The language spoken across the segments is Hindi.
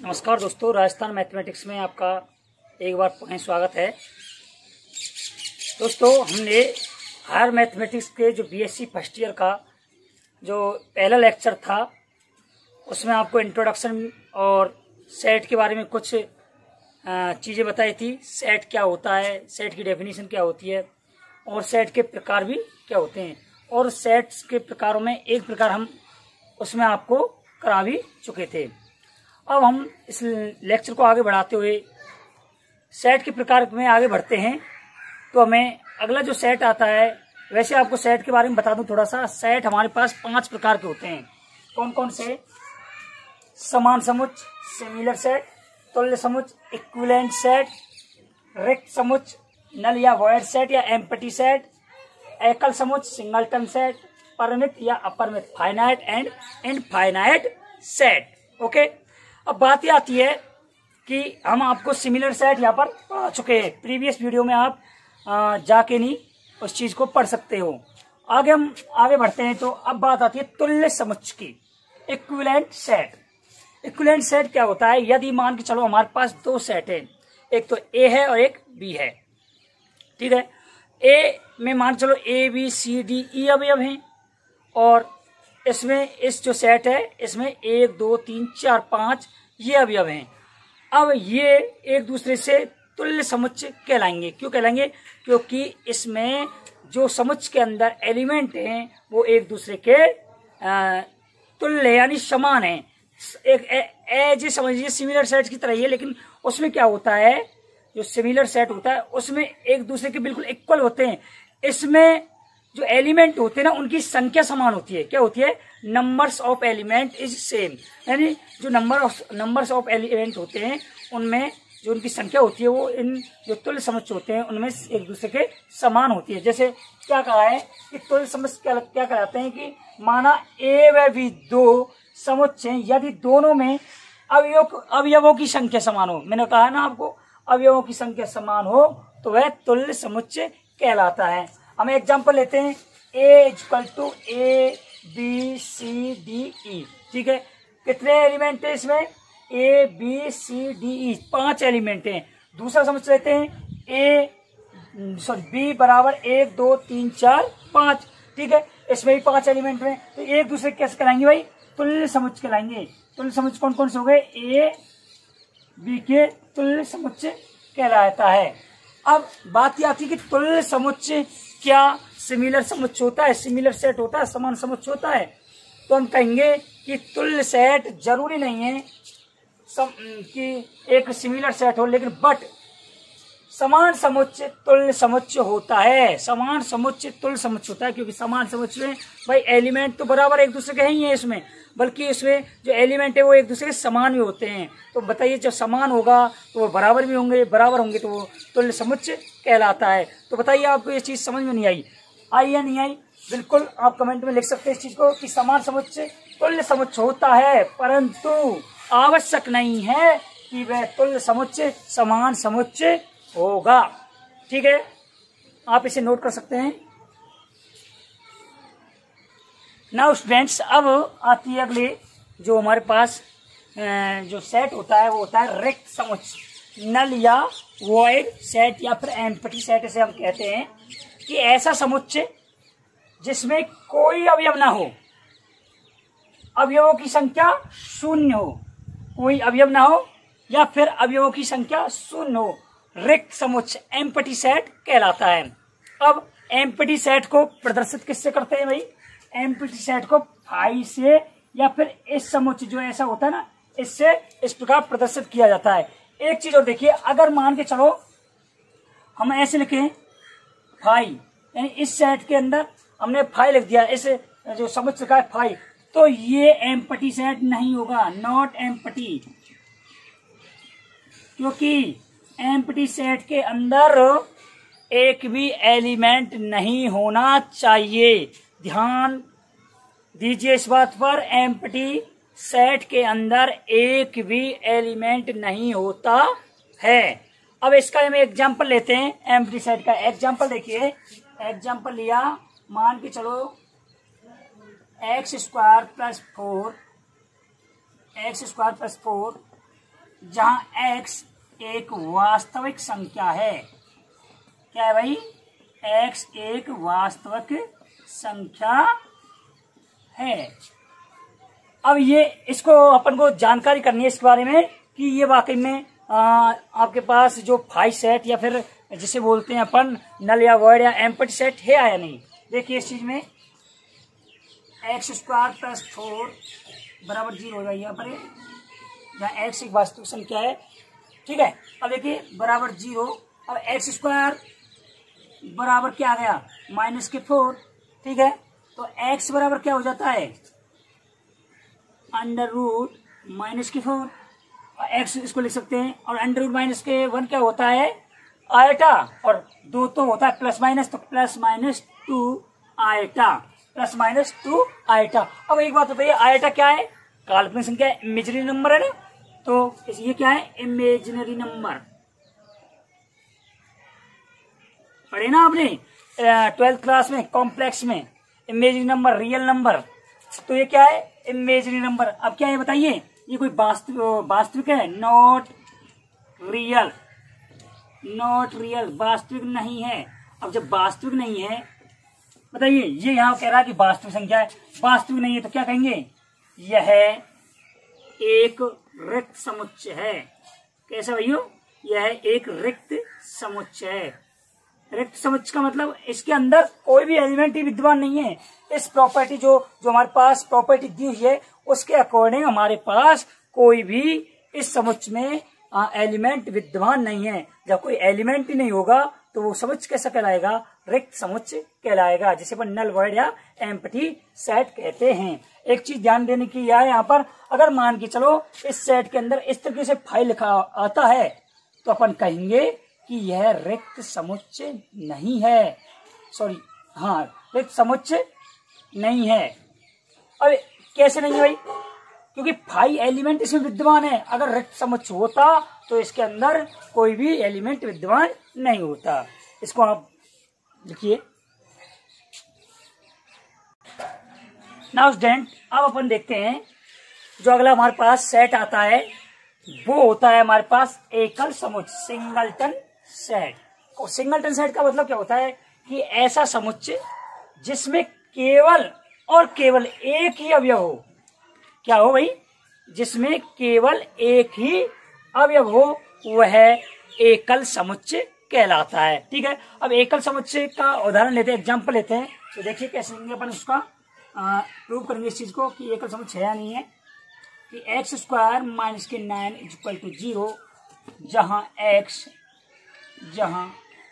नमस्कार दोस्तों, राजस्थान मैथमेटिक्स में आपका एक बार पुनः स्वागत है। दोस्तों, हमने हायर मैथमेटिक्स के जो बीएससी फर्स्ट ईयर का जो पहला लेक्चर था उसमें आपको इंट्रोडक्शन और सेट के बारे में कुछ चीज़ें बताई थी। सेट क्या होता है, सेट की डेफिनेशन क्या होती है और सेट के प्रकार भी क्या होते हैं, और सेट्स के प्रकारों में एक प्रकार हम उसमें आपको करा भी चुके थे। अब हम इस लेक्चर को आगे बढ़ाते हुए सेट के प्रकार में आगे बढ़ते हैं। तो हमें अगला जो सेट आता है, वैसे आपको सेट के बारे में बता दूं थोड़ा सा। सेट हमारे पास 5 प्रकार के होते हैं। कौन कौन से? समान समुच्चय, सिमिलर सेट, तुल्य समुच्चय, इक्विवेलेंट सेट, रिक्त समुच्चय, नल या वॉइड सेट या एम्प्टी सेट, एकल समुच्चय, सिंगलटन सेट, परिमित या अपरिमित, finite and infinite set. Okay, अब बात यह आती है कि हम आपको सिमिलर सेट यहाँ पर पढ़ा चुके हैं। प्रीवियस वीडियो में आप जाके नहीं उस चीज को पढ़ सकते हो। हम आगे बढ़ते हैं। तो अब बात आती है तुल्य समुच्चय की, इक्विवेलेंट सेट। इक्विवेलेंट सेट क्या होता है? यदि मान के चलो हमारे पास 2 सेट है, एक तो ए है और एक बी है, ठीक है। ए में मान चलो ए बी सी डी ई अवयव हैं, और इसमें इस जो सेट है इसमें 1 2 3 4 5 ये अवयव हैं। अब ये एक दूसरे से तुल्य समुच्चय कहलाएंगे। क्यों कहलाएंगे? क्योंकि इसमें जो समुच्चय के अंदर एलिमेंट हैं वो एक दूसरे के तुल्य यानी समान है। एक एज समझिए सिमिलर सेट की तरह ही है, लेकिन उसमें क्या होता है, जो सिमिलर सेट होता है उसमें एक दूसरे के बिल्कुल इक्वल होते हैं। इसमें जो एलिमेंट होते हैं ना, उनकी संख्या समान होती है। क्या होती है? Numbers of element is same, यानी जो नंबर्स ऑफ एलिमेंट होते हैं उनमें जो उनकी संख्या होती है वो इन जो तुल्य समुच्चय होते हैं उनमें एक दूसरे के समान होती है। जैसे क्या कहा है कि तुल्य समुच्चय क्या कहलाते हैं कि माना ए व बी 2 समुच्चय, यदि दोनों में अवयवों की संख्या समान हो। मैंने कहा ना आपको, अवयवों की संख्या समान हो तो वह तुल्य समुच्चय कहलाता है। हम एग्जाम्पल लेते हैं, A equal to A B C D E, ठीक है। कितने एलिमेंट है इसमें? A B C D E 5 element हैं। दूसरा समुच्चय लेते हैं, बी बराबर 1 2 3 4 5, ठीक है। इसमें भी 5 एलिमेंट हैं, तो एक दूसरे कैसे कहलाएंगे भाई? तुल्य समुच्चय कहलाएंगे। तुल्य समुच्चय कौन कौन से हो गए? ए बी के तुल्य समुच्चय कहलाता है। अब बात यह आती है कि तुल्य समुच्चय क्या सिमिलर समुच्चय होता है, सिमिलर सेट होता है, समान समुच्चय होता है? तो हम कहेंगे कि तुल्य सेट जरूरी नहीं है कि एक सिमिलर सेट हो, लेकिन बट समान समुच्चय तुल्य समुच्चय होता है। समान समुच्चय तुल्य समुच्चय होता है, क्योंकि समान समुच्चय में भाई एलिमेंट तो बराबर एक दूसरे के ही है इसमें, बल्कि इसमें जो एलिमेंट है वो एक दूसरे के समान भी होते हैं। तो बताइए, जब समान होगा तो वो बराबर भी होंगे, बराबर होंगे तो वो तुल्य समुच्चय कहलाता है। तो बताइए, आपको ये चीज समझ में नहीं आई? आई या नहीं आई? बिल्कुल आप कमेंट में लिख सकते हैं इस चीज को कि समान समुच्चय तुल्य समुच्चय होता है, परंतु आवश्यक नहीं है कि वह तुल्य समुच्चय समान समुच्चय होगा। ठीक है, आप इसे नोट कर सकते हैं। नाउ स्टूडेंट्स, अब आती है अगली जो हमारे पास जो सेट होता है वो होता है रिक्त समुच्चय, नल या वॉइड सेट या फिर एम्प्टी सेट इसे हम कहते हैं। कि ऐसा समुच्चय जिसमें कोई अवयव ना हो, अवयवों की संख्या 0 हो, कोई अवयव ना हो या फिर अवयवों की संख्या 0 हो, रिक्त समुच्चय एम्प्टी सेट कहलाता है। अब एम्प्टी सेट को प्रदर्शित किससे करते हैं भाई? एम्प्टी सेट को फाई से या फिर इस समुच्चय जो ऐसा होता है ना, इससे इस प्रकार प्रदर्शित किया जाता है। एक चीज और देखिए, अगर मान के चलो हम ऐसे लिखें फाई, यानी इस सेट के अंदर हमने फाई लिख दिया, इस जो समुच्चय का है फाई, तो ये एम्प्टी सेट नहीं होगा, नॉट एम्प्टी, क्योंकि एम्प्टी सेट के अंदर एक भी एलिमेंट नहीं होना चाहिए। ध्यान दीजिए इस बात पर, एम्प्टी सेट के अंदर एक भी एलिमेंट नहीं होता है। अब इसका हम एग्जांपल लेते हैं, एम्प्टी सेट का एग्जांपल देखिए। एग्जांपल लिया, मान के चलो x² + 4 जहां एक्स एक वास्तविक संख्या है। क्या है भाई? एक्स एक वास्तविक संख्या है। अब ये इसको अपन को जानकारी करनी है इसके बारे में कि ये वाकई में आपके पास जो फाई सेट या फिर जिसे बोलते हैं अपन नल या वर्ड या एम्प्टी सेट है या नहीं। देखिए इस चीज में एक्स स्क्वायर प्लस 4 बराबर 0 हो जाएगा यहाँ पर, जहाँ एक्स एक वास्तविक संख्या है। ठीक है, अब देखिए बराबर 0। अब एक्स स्क्वायर बराबर क्या आ गया? -4। ठीक है, तो एक्स बराबर क्या हो जाता है? √-4। एक्स इसको लिख सकते हैं, और √-1 क्या होता है? आयटा, और 2 तो होता है प्लस माइनस, तो +-2 आयटा, +-2 आयटा। अब एक बात बताइए, आयटा क्या है? काल्पनिक संख्या, इमेजिनरी नंबर है ना, तो ये क्या है? Imaginary number. पढ़े ना आपने 12th क्लास में कॉम्प्लेक्स में, इमेजिनरी नंबर, रियल नंबर। तो ये क्या है? Imaginary number. अब क्या है बताइए? ये कोई वास्तविक है? नॉट रियल, वास्तविक नहीं है। अब जब वास्तविक नहीं है, बताइए, ये यहाँ कह रहा है कि वास्तविक संख्या है, वास्तविक नहीं है, तो क्या कहेंगे? यह एक रिक्त समुच्चय है। कैसा भाइयों? यह एक रिक्त समुच्चय है। रिक्त समुच्चय का मतलब इसके अंदर कोई भी एलिमेंट ही विद्यमान नहीं है। इस प्रॉपर्टी जो हमारे पास प्रॉपर्टी दी हुई है उसके अकॉर्डिंग हमारे पास कोई भी इस समुच्चय में एलिमेंट विद्यमान नहीं है। जब कोई एलिमेंट ही नहीं होगा तो वो समुच्चय कैसा कहलाएगा? रिक्त समुच्चय कहलाएगा, जिसे अपन नल वर्ड या एम्प्टी सेट कहते हैं। एक चीज ध्यान देने की है यहाँ पर, अगर मान के चलो इस सेट के अंदर इस तरीके से फाइल लिखा आता है तो अपन कहेंगे कि यह रिक्त समुच्चय नहीं है। सॉरी, हाँ, रिक्त समुच्चय नहीं है। अब कैसे नहीं है भाई? क्योंकि 5 एलिमेंट इसमें विद्यमान है। अगर रिक्त समुच्चय होता तो इसके अंदर कोई भी एलिमेंट विद्यमान नहीं होता। इसको आप लिखिए। नाउ स्टूडेंट, अब अपन देखते हैं जो अगला हमारे पास सेट आता है वो होता है हमारे पास एकल समुच्चय, सिंगलटन सेट। और सिंगलटन सेट का मतलब क्या होता है कि ऐसा समुच्चय जिसमें केवल और केवल एक ही अवयव हो। क्या हो भाई? जिसमें केवल एक ही अवयव हो, वह एकल समुच्चय कहलाता है। ठीक है, अब एकल समुच्चय का उदाहरण लेते हैं, एग्जांपल लेते हैं। तो देखिए कैसे लेंगे अपन उसका प्रूव करेंगे इस चीज को कि एकल समुच्चय है या नहीं है। कि एक्स स्क्वायर माइनस के 9 = 0, जहां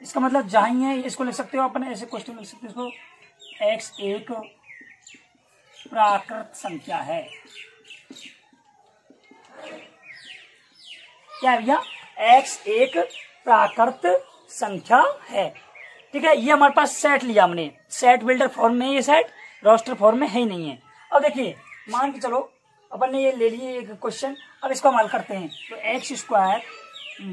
इसका मतलब जहां ही है, इसको लिख सकते हो अपन ऐसे क्वेश्चन लिख सकते हो इसको, एक्स एक प्राकृत संख्या है। क्या भैया? एक्स एक प्राकृत संख्या है। ठीक है, ये हमारे पास सेट लिया हमने, सेट बिल्डर फॉर्म में, ये सेट रोस्टर फॉर्म में है ही नहीं है। अब देखिए, मान के चलो अपन ने ये ले लिए एक क्वेश्चन, अब इसको हम हल करते हैं। तो एक्स स्क्वायर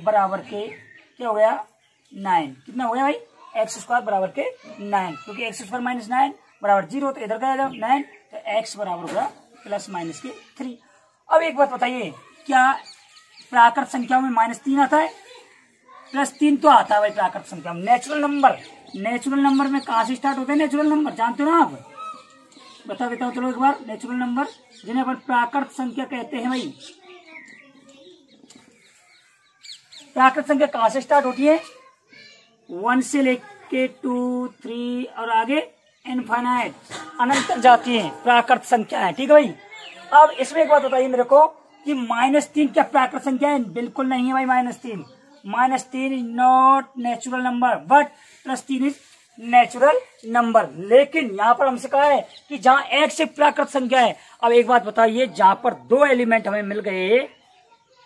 बराबर के क्या हो गया? 9। कितना हो गया भाई? एक्स स्क्वायर बराबर के 9, क्योंकि एक्स स्क्वायर -9 बराबर 0, तो इधर का 9, तो एक्स बराबर होगा +-3। अब एक बात बताइए, क्या प्राकृत संख्याओं में -3 आता है? +3 तो आता है भाई प्राकृत संख्या में। नेचुरल नंबर में कहाँ से स्टार्ट होते हैं? नेचुरल नंबर जानते हो ना आप? बता देता हूँ चलो एक बार। नेचुरल नंबर जिन्हें अपन प्राकृत संख्या कहते हैं भाई, प्राकृत संख्या कहाँ से स्टार्ट होती है? 1 से लेके 2, 3 और आगे इनफाइनाइट, अनंत तक जाती है प्राकृत संख्या है। ठीक है भाई। अब इसमें एक बात बताइए मेरे को कि -3 क्या प्राकृत संख्या है? बिल्कुल नहीं है भाई। -3 is not natural number, but +3 is natural number. लेकिन यहाँ पर हमसे कहा है कि जहाँ एक्स एक प्राकृत संख्या है। अब एक बात बताइए, जहां पर 2 एलिमेंट हमें मिल गए,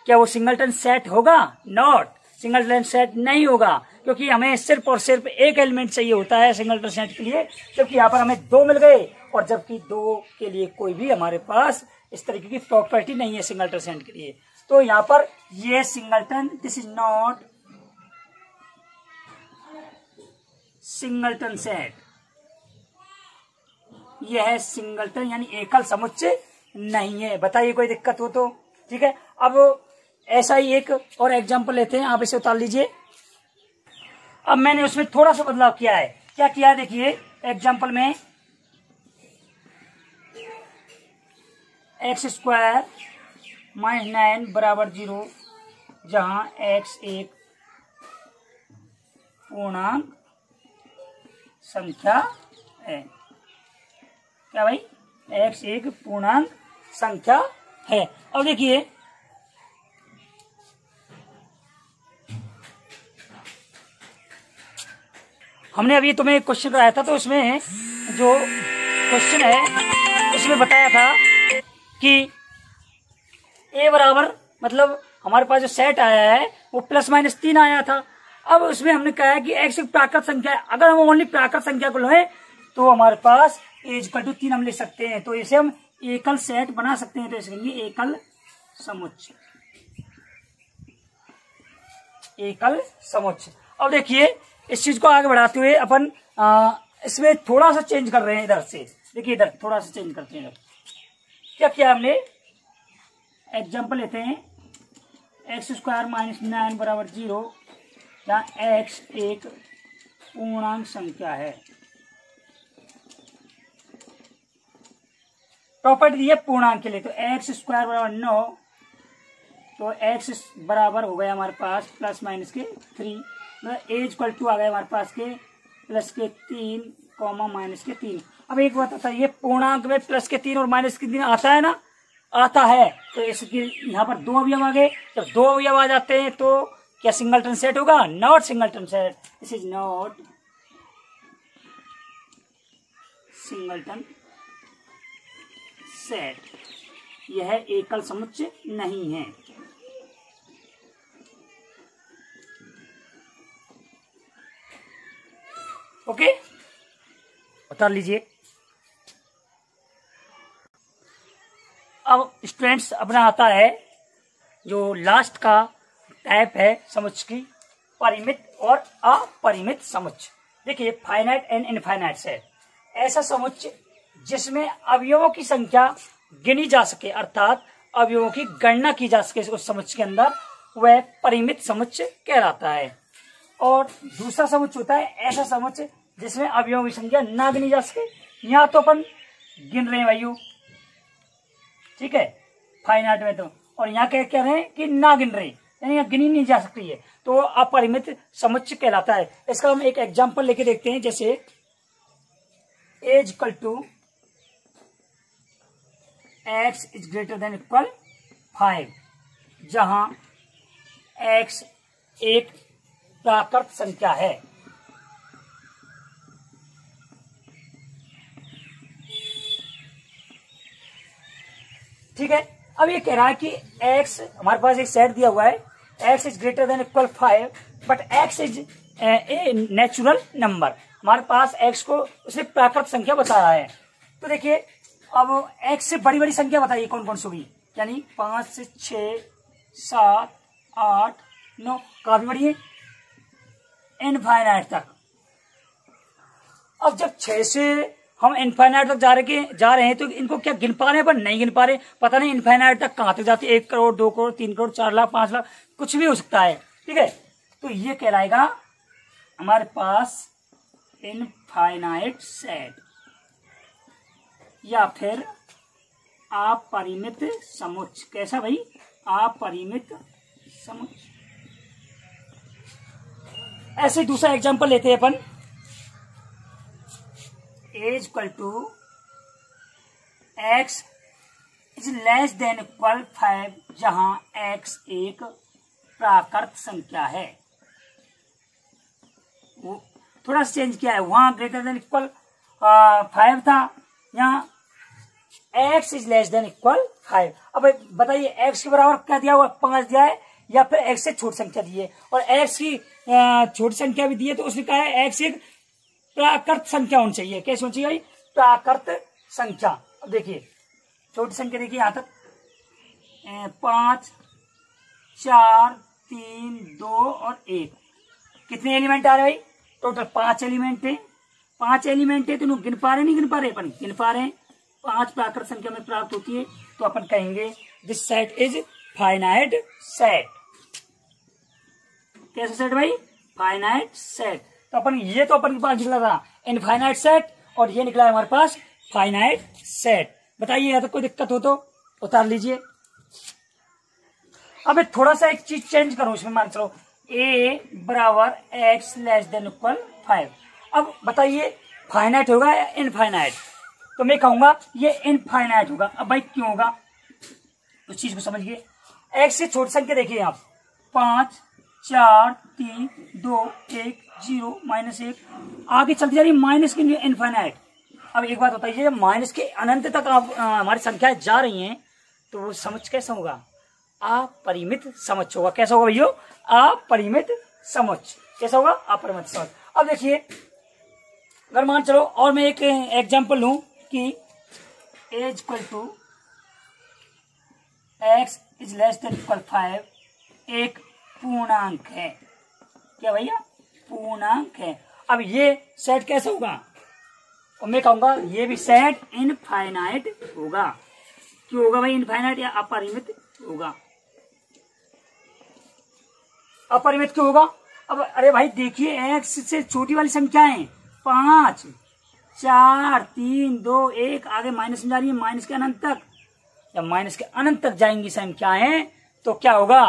क्या वो सिंगलटन सेट होगा? नॉट, सिंगलटन सेट नहीं होगा, क्योंकि हमें सिर्फ और सिर्फ एक एलिमेंट चाहिए होता है सिंगलटन सेट के लिए। जबकि यहाँ पर हमें 2 मिल गए, और जबकि 2 के लिए कोई भी हमारे पास इस तरीके की प्रॉपर्टी नहीं है सिंगलटन सेट के लिए। तो यहाँ पर ये singleton, this is not singleton set, यह है सिंगलटन यानी एकल समुच्चय नहीं है। बताइए कोई दिक्कत हो तो। ठीक है, अब ऐसा ही एक और एग्जाम्पल लेते हैं, आप इसे उतार लीजिए। अब मैंने उसमें थोड़ा सा बदलाव किया है। क्या किया है देखिए, एग्जाम्पल में एक्स स्क्वायर माइनस 9 बराबर 0, जहां एक्स एक पूर्णांक संख्या है। क्या भाई, एक्स एक पूर्णांक संख्या है। अब देखिए हमने अभी तुम्हें क्वेश्चन कराया था, तो उसमें जो क्वेश्चन है उसमें बताया था कि ए बराबर, मतलब हमारे पास जो सेट आया है वो +-3 आया था। अब उसमें हमने कहा है कि एक्स एक प्राकृत संख्या है। अगर हम ओनली प्राकृत संख्या को लें तो हमारे पास a=3 हम ले सकते हैं, तो इसे हम एकल सेट बना सकते हैं। तो इसे कहेंगे एकल समुच्चय, एकल समुच्चय। अब देखिए इस चीज को आगे बढ़ाते हुए अपन इसमें थोड़ा सा चेंज कर रहे हैं इधर से। देखिए इधर थोड़ा सा चेंज करते हैं। क्या किया हमने, एग्जाम्पल लेते हैं एक्स स्क्वायर माइनस 9 बराबर 0, जहाँ एक्स एक पूर्णांक संख्या है। प्रॉपर्टी दी है पूर्णांक के लिए, तो एक्स स्क्वायर बराबर 9, तो एक्स बराबर हो गया हमारे पास +-3, मतलब ए इक्वल टू आ गया हमारे पास के +3, -3। अब एक बात आता है, ये पूर्णांक में +3 और -3 आता है ना, आता है, तो इसकी यहाँ पर 2 अवयव आ गए। जब 2 अवयव आ जाते हैं तो क्या सिंगलटन सेट होगा? Not singleton set, this is not singleton set, यह एकल समुच्चय नहीं है। ओके, उतार लीजिए। अब स्टूडेंट्स अपना आता है जो लास्ट का टाइप है समुच्चय की, परिमित और अपरिमित समुच्चय। देखिए फाइनाइट एंड इनफाइनाइट सेट, ऐसा समुच्चय जिसमें अवयवों की संख्या गिनी जा सके, अर्थात अवयवों की गणना की जा सके उस समुच्चय के अंदर, वह परिमित समुच्चय कहलाता है। और दूसरा समुच्चय होता है ऐसा समुच्चय जिसमें अवयवों की संख्या ना गिनी जा सके। यहाँ तो अपन गिन रहे हैं भाइयों, ठीक है, फाइनाइट में तो, और यहाँ क्या कह रहे हैं कि ना गिन रहे, यानी यहाँ गिनी नहीं जा सकती है, तो अपरिमित समुच्चय कहलाता है। इसका हम एक एग्जांपल लेके देखते हैं, जैसे a = x > 5, जहां x एक प्राकृत संख्या है। ठीक है, अब ये कह रहा है कि x, हमारे पास एक सेट दिया हुआ है, x > 5, but x is a natural number. हमारे पास x को उसने प्राकृत संख्या बता रहा है। तो देखिए अब x से बड़ी बड़ी संख्या बताइए कौन कौन सी होगी, यानी 5 से 6, 7, 8, 9, काफी बड़ी है, इनफाइनाइट तक। अब जब 6 से हम इनफाइनाइट तक जा रहे हैं तो इनको क्या गिन पा रहे हैं? पर नहीं गिन पा रहे, पता नहीं इनफाइनाइट तक कहां तक जाती है, 1 करोड़, 2 करोड़, 3 करोड़, 4 लाख, 5 लाख, कुछ भी हो सकता है। ठीक है, तो ये कहलाएगा हमारे पास इनफाइनाइट सेट या फिर अपरिमित समुच्चय। कैसा भाई? अपरिमित समुच्चय। ऐसे दूसरा एग्जांपल लेते हैं अपन, a = x << 5, जहां x एक प्राकृत संख्या है। वो थोड़ा सा चेंज किया है, वहां > 5 था, यहाँ x << 5। अब बताइए x के बराबर क्या दिया हुआ? 5 दिया है, या फिर x से छोटी संख्या दी है, और x की छोटी संख्या भी दी है, तो उसने कहा है x एक प्राकृत संख्या होनी चाहिए। कैसे होनी चाहिए? प्राकृत संख्या। अब देखिए छोटी संख्या, देखिए यहां तक 5, 4, 3, 2 और 1, कितने एलिमेंट आ रहे भाई? टोटल 5 एलिमेंट है। 5 एलिमेंट है तो गिन पा रहे नहीं गिन पा रहे? अपन गिन पा रहे हैं। 5 प्राकृत संख्या में प्राप्त होती है, तो अपन कहेंगे this set is finite set. कैसे सेट भाई? Finite set. तो अपन ये तो अपन के पास निकला था इनफाइनाइट सेट और ये निकला है हमारे पास फाइनाइट सेट। बताइए या तो कोई दिक्कत हो तो उतार लीजिए। अब थोड़ा सा एक चीज चेंज करो इसमें, मान चलो a बराबर x लेस देन इक्वल 5। अब बताइए फाइनाइट होगा या इनफाइनाइट? तो मैं कहूंगा ये इनफाइनाइट होगा। अब भाई क्यों होगा उस चीज को समझिए। x से छोटी संख्या देखिए आप 5 4 3 2 1 0 -1 आगे चलती जा रही माइनस के लिए इनफाइनाइट। अब एक बात बताइए, माइनस के अनंत तक आप हमारी संख्याएं जा रही हैं तो वो समझ कैसा होगा? अपरिमित समझ होगा। कैसा होगा भैया? अपरिमित समझ। कैसा होगा? अपरिमित समझ। अब देखिए अगर मान चलो और मैं एक एग्जांपल लूं कि as equal to x is less than equal 5 एक पूर्णांक है। क्या भैया? पूर्णांक है। अब ये सेट कैसे होगा? और मैं कहूंगा ये भी सेट इनफाइनाइट होगा। क्यों होगा भाई इनफाइनाइट या अपरिमित होगा? अपरिमित क्यों होगा? अब अरे भाई देखिए x से छोटी वाली संख्याएं 5 4 3 2 1 आगे माइनस में जा रही है माइनस के अनंत तक। जब माइनस के अनंत तक जाएंगी संख्याएं तो क्या होगा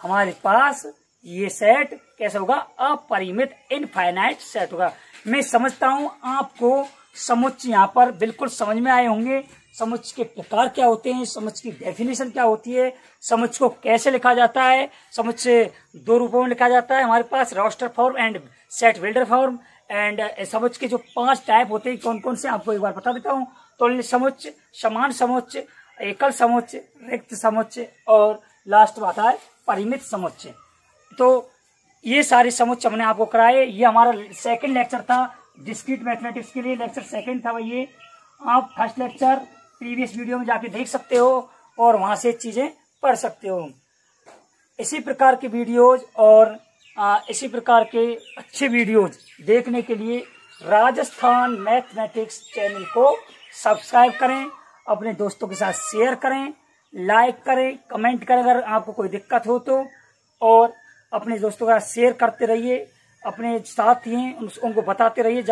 हमारे पास? ये सेट कैसे होगा? अपरिमित इनफाइनाइट सेट होगा। मैं समझता हूं आपको समुच्चय यहाँ पर बिल्कुल समझ में आए होंगे। समुच्चय के प्रकार क्या होते हैं, समुच्चय की डेफिनेशन क्या होती है, समुच्चय को कैसे लिखा जाता है। समुच्चय दो रूपों में लिखा जाता है हमारे पास, roster form and set builder form. And समुच्चय के जो 5 टाइप होते हैं कौन कौन से आपको एक बार बता देता हूँ। तुल्य समुच्चय, समान समुच्चय, एकल समुच्चय, रिक्त समुच्चय और लास्ट में आता है परिमित समुच्चय। तो ये सारे समुच्चय हमने आपको कराए। ये हमारा सेकंड लेक्चर था डिस्क्रीट मैथमेटिक्स के लिए। लेक्चर सेकंड था भाई ये। आप फर्स्ट लेक्चर प्रीवियस वीडियो में जाके देख सकते हो और वहां से चीजें पढ़ सकते हो। इसी प्रकार के वीडियोज और इसी प्रकार के अच्छे वीडियोज देखने के लिए राजस्थान मैथमेटिक्स चैनल को सब्सक्राइब करें, अपने दोस्तों के साथ शेयर करें, लाइक करें, कमेंट करें अगर आपको कोई दिक्कत हो तो, और अपने दोस्तों के साथ शेयर करते रहिए। अपने साथ ही उनको बताते रहिए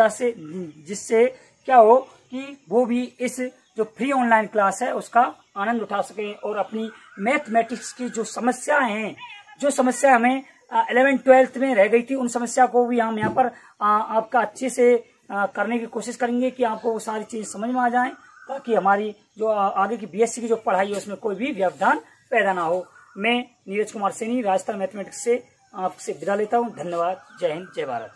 जिससे क्या हो कि वो भी इस जो फ्री ऑनलाइन क्लास है उसका आनंद उठा सकें और अपनी मैथमेटिक्स की जो समस्याएं हैं, जो समस्या हमें 11th-12th में रह गई थी, उन समस्या को भी हम यहाँ पर आपका अच्छे से करने की कोशिश करेंगे कि आपको वो सारी चीजें समझ में आ जाएं, ताकि हमारी जो आगे की बीएससी की जो पढ़ाई है उसमें कोई भी व्यवधान पैदा ना हो। मैं नीरज कुमार सैनी राजस्थान मैथमेटिक्स से आपसे विदा लेता हूँ। धन्यवाद। जय हिंद, जय भारत।